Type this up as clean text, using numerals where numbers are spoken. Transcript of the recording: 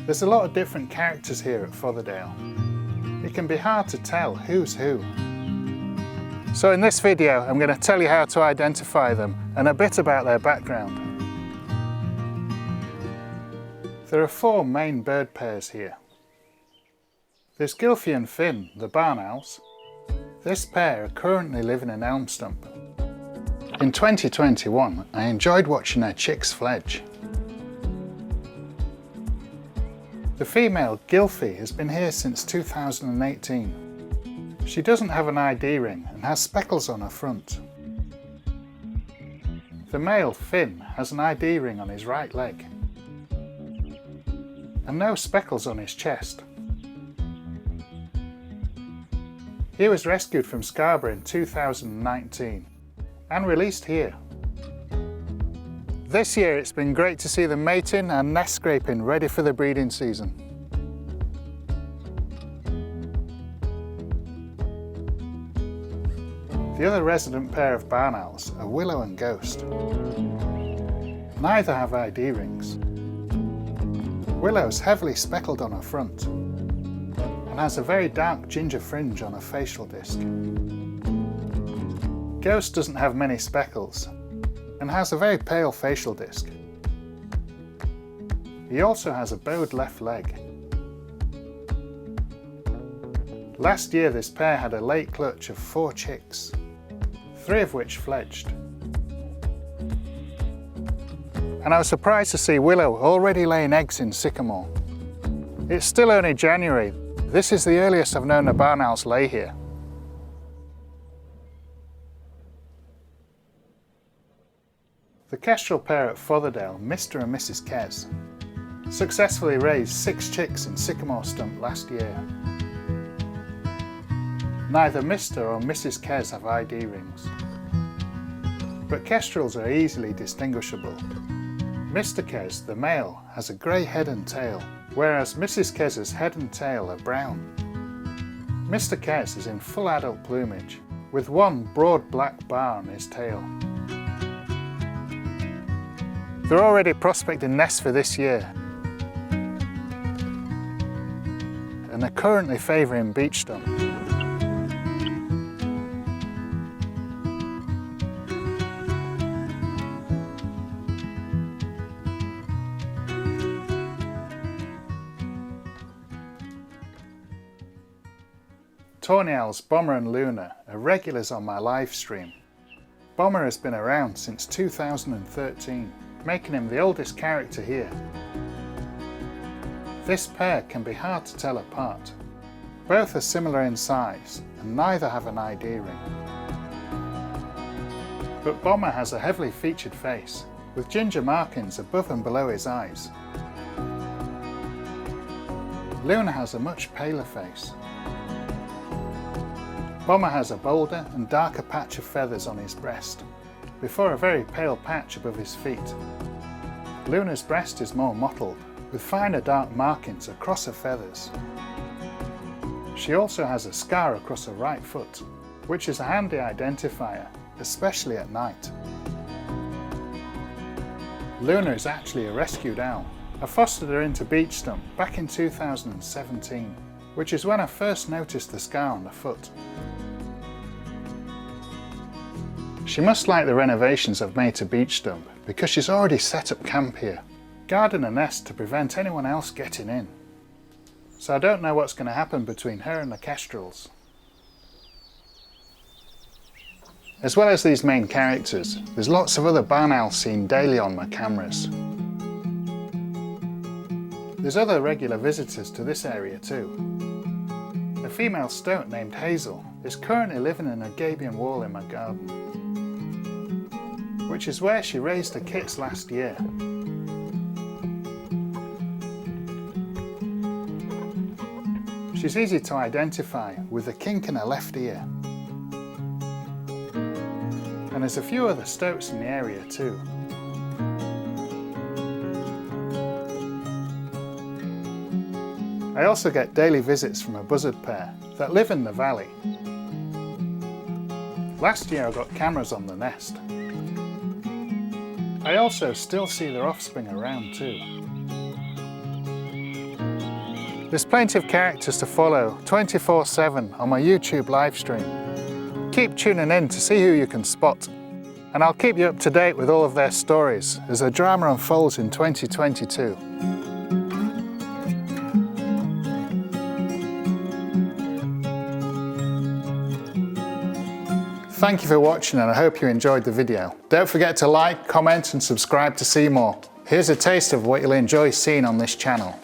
There's a lot of different characters here at Fotherdale. It can be hard to tell who's who. So in this video I'm going to tell you how to identify them and a bit about their background. There are 4 main bird pairs here. There's Gylfie and Finn, the barn owls. This pair are currently living in Elm Stump. In 2021 I enjoyed watching their chicks fledge. The female Gylfie has been here since 2018. She doesn't have an ID ring and has speckles on her front. The male Finn has an ID ring on his right leg and no speckles on his chest. He was rescued from Scarborough in 2019 and released here. This year it's been great to see them mating and nest scraping ready for the breeding season. The other resident pair of barn owls are Willow and Ghost. Neither have ID rings. Willow's heavily speckled on her front and has a very dark ginger fringe on her facial disc. Ghost doesn't have many speckles and has a very pale facial disc. He also has a bowed left leg. Last year this pair had a late clutch of 4 chicks, 3 of which fledged. And I was surprised to see Willow already laying eggs in Sycamore. It's still only January. This is the earliest I've known the barn owls lay here. The Kestrel pair at Fotherdale, Mr and Mrs Kes, successfully raised 6 chicks in Sycamore Stump last year. Neither Mr or Mrs Kes have ID rings, but Kestrels are easily distinguishable. Mr Kes, the male, has a grey head and tail, whereas Mrs Kes's head and tail are brown. Mr Kes is in full adult plumage, with 1 broad black bar on his tail. They're already prospecting nests for this year and are currently favouring beech stump. Tawny owls Bomber and Luna are regulars on my live stream. Bomber has been around since 2013. Making him the oldest character here. This pair can be hard to tell apart. Both are similar in size and neither have an ID ring. But Bomber has a heavily featured face with ginger markings above and below his eyes. Luna has a much paler face. Bomber has a bolder and darker patch of feathers on his breast, before a very pale patch above his feet. Luna's breast is more mottled, with finer dark markings across her feathers. She also has a scar across her right foot, which is a handy identifier, especially at night. Luna is actually a rescued owl. I fostered her into beech stump back in 2017, which is when I first noticed the scar on the foot. She must like the renovations I've made to beech stump because she's already set up camp here, guarding a nest to prevent anyone else getting in. So I don't know what's going to happen between her and the Kestrels. As well as these main characters, there's lots of other barn owls seen daily on my cameras. There's other regular visitors to this area too. A female stoat named Hazel is currently living in a gabion wall in my garden, which is where she raised her kits last year. She's easy to identify with a kink in her left ear. And there's a few other stoats in the area too. I also get daily visits from a buzzard pair that live in the valley. Last year I got cameras on the nest. I also still see their offspring around too. There's plenty of characters to follow 24/7 on my YouTube live stream. Keep tuning in to see who you can spot, and I'll keep you up to date with all of their stories as their drama unfolds in 2022. Thank you for watching, and I hope you enjoyed the video. Don't forget to like, comment and subscribe to see more. Here's a taste of what you'll enjoy seeing on this channel.